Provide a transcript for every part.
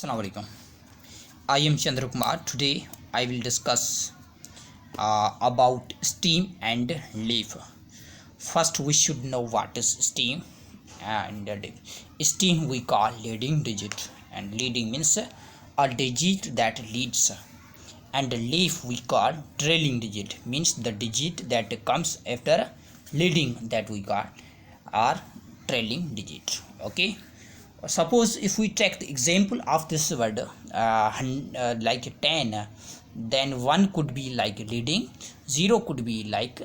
Assalamu alaikum. I am Chander. Today I will discuss about steam and leaf. First, we should know what is steam and steam we call leading digit, and leading means a digit that leads, and leaf we call trailing digit, means the digit that comes after leading, that we call are trailing digit. Okay, suppose if we take the example of this word like 10, then 1 could be like leading, 0 could be like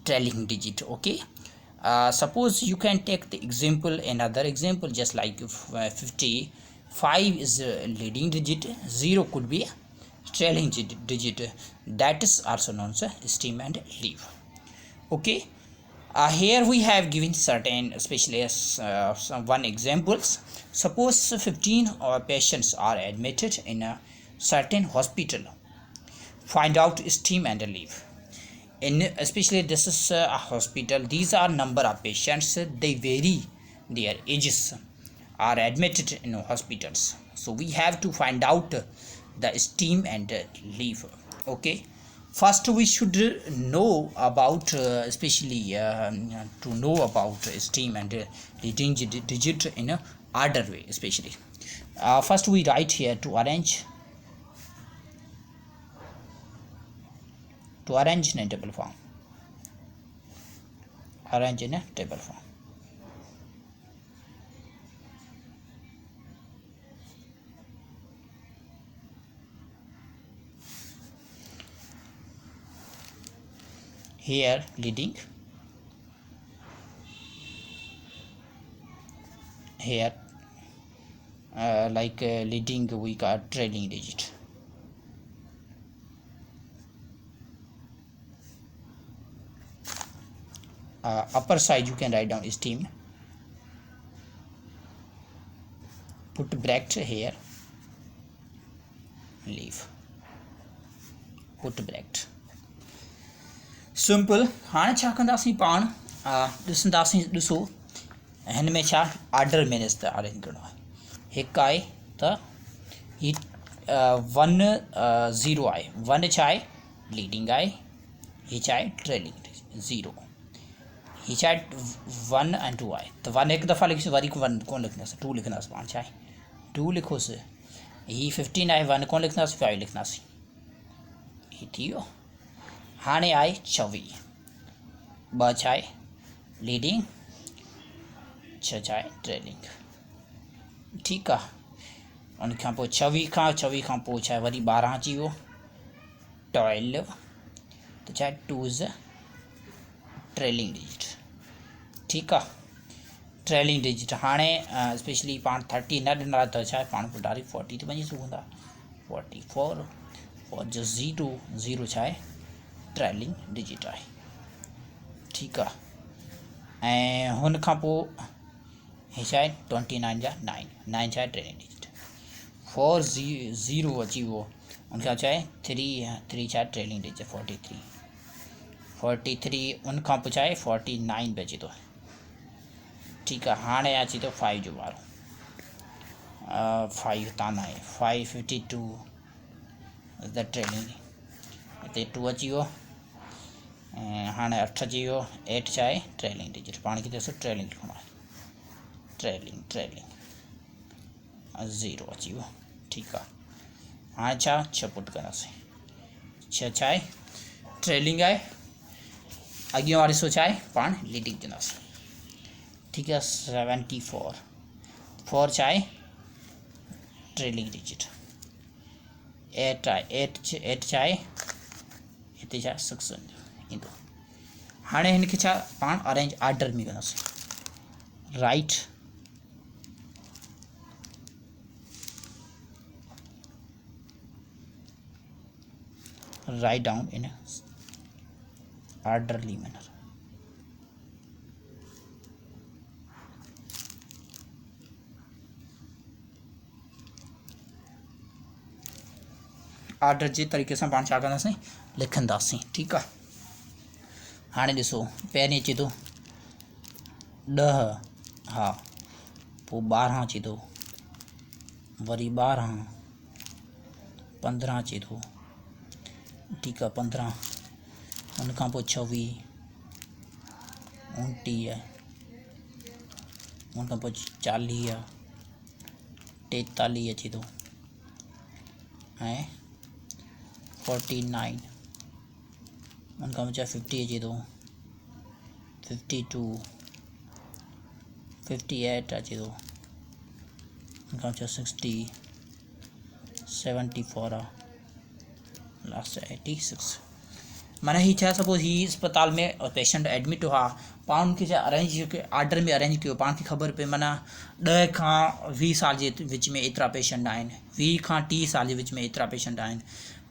trailing digit. Okay, suppose you can take the example, another example, just like 55 is a leading digit, 0 could be trailing digit, that is also known as steam and leaf. Okay, here we have given certain, especially some one examples. Suppose 15 patients are admitted in a certain hospital. Find out steam and leaf. In especially this is a hospital, these are number of patients, they vary, their ages are admitted in hospitals, so we have to find out the steam and leaf. Okay, first we should know about especially to know about steam and leading digit in a order way. Especially first we write here to arrange in a table form. Arrange in a table form. Here leading, here leading we got trailing digit. Upper side you can write down steam, put bracket here, leaf, put bracket. Simple. हाँ छा कंदासीं पाण ॾिसंदासीं, ॾिसो हिन में छा order में arrange करिणो आहे। हिकु आहे त ही 1 0 आहे, 1 छा आहे लीडिंग आहे, ही छा आहे ट्रेलिंग 0, ही छा आहे 1 ऐं 2 आहे, त 1 हिकु दफ़ा लिखीसीं, वरी 1 कोन लिखंदासीं, 2 लिखंदासीं। पाण छा आहे 2 लिखोसीं, ही 15 आहे, 1 कोन लिखंदासीं, 5 लिखंदासीं, ही थी वियो। हाणे आहे 24, 2 छा आहे लीडिंग, 6 छा आहे ट्रेलिंग। ठीकु आहे, उन खां पोइ 26 खां पोइ छा आहे वरी 12 अची वियो, 12, त छा आहे 2 इज़ ट्रेलिंग डिजिट। ठीकु आहे, ट्रेलिंग डिजिट। हाणे स्पेशली पाण 30 न ॾिना त छा आहे पाण पोइ डायरेक्ट 40 ते वञी सघूं था, 44 फॉर जो 0 छा आहे ट्रेलिंग डिजिट आहे। ठीकु आहे, ऐं हुन खां पोइ ही छा आहे 29 जा 9 छा आहे ट्रेलिंग डिजिट। 4 0 अची वियो, उनखां छा आहे 3 छा आहे ट्रेलिंग डिजिट 43, उन खां पोइ छा आहे 49 बि अचे थो। ठीकु आहे, हाणे अचे थो 5 जो वारो, 5 हितां न आहे, 552 द ट्रेलिंग, हिते 2 अची वियो, ऐं हाणे 8 अची वियो, 8 छा आहे ट्रेलिंग डिजिट। पाण खे ॾिसो ट्रेलिंग लिखणो आहे, ट्रेलिंग 0 अची वियो। ठीकु आहे, हाणे छा 6 पुट कंदासीं, 6 छा आहे ट्रेलिंग आहे, अॻियां वारो हिसो छा आहे पाण लीडिंग कंदासीं। ठीकु आहे, 74, 4 छा आहे ट्रेलिंग डिजिट, 8 आहे, 8 छा आहे हिते छा 6 ईंदो। हाणे हिनखे छा पाण अरेंज ऑर्डर में कंदासीं, write down in orderly manner. Order जे तरीक़े सां पाण छा कंदासीं लिखंदासीं। ठीकु आहे, हाणे ॾिसो पहिरीं अचे थो 10, हा, पोइ 12 अचे थो, वरी 12 15 अचे थो, ठीकु आहे 15, हुन खां पोइ 26 29, हुन खां पोइ 40 43 अचे थो ऐं 49, हुन खां पोइ 50 अचे थो 52 58 अचे थो, हुन खां पोइ 60 74 आहे, लास्ट 86। माना ही छा, सपोज ही अस्पताल में पेशेंट एडमिट हुआ, पाण उनखे छा अरेंज आर्डर में अरेंज कयो, पाण खे ख़बर पए माना 10 खां 20 साल जे विच में एतिरा पेशेंट आहिनि, 20 खां 30 साल जे विच में एतिरा पेशेंट आहिनि,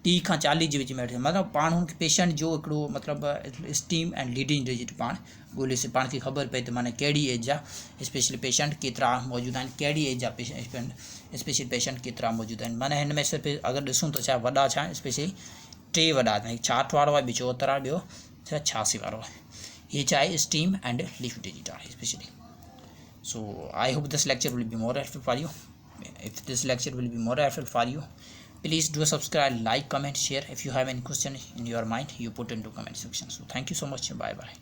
30 खां 40 जे विच में, मतिलबु पाण हुनखे पेशेंट जो हिकिड़ो मतिलबु स्टीम एंड लीडिंग डिजिट पाण ॻोल्हे पाण खे ख़बर पए त माना कहिड़ी एज जा स्पेशली पेशेंट केतिरा मौजूदु आहिनि, कहिड़ी एज जा पेशेंट स्पेशली पेशेंट केतिरा मौजूदु आहिनि। माना हिन में सिर्फ़ु अगरि ॾिसूं त छा वॾा छा स्पेशली 3 वॾा आहिनि, हिकु 66 वारो आहे, ॿियो 74 आहे, ॿियो छा 86 वारो आहे। ये छा आहे स्टीम एंड लीफ डिजिट आहे specially. So I hope this lecture will be more helpful for you. If this lecture will be more helpful for you, please do subscribe, like, comment, share. If you have any question in your mind, you put into comment section. So thank you so much. Bye bye.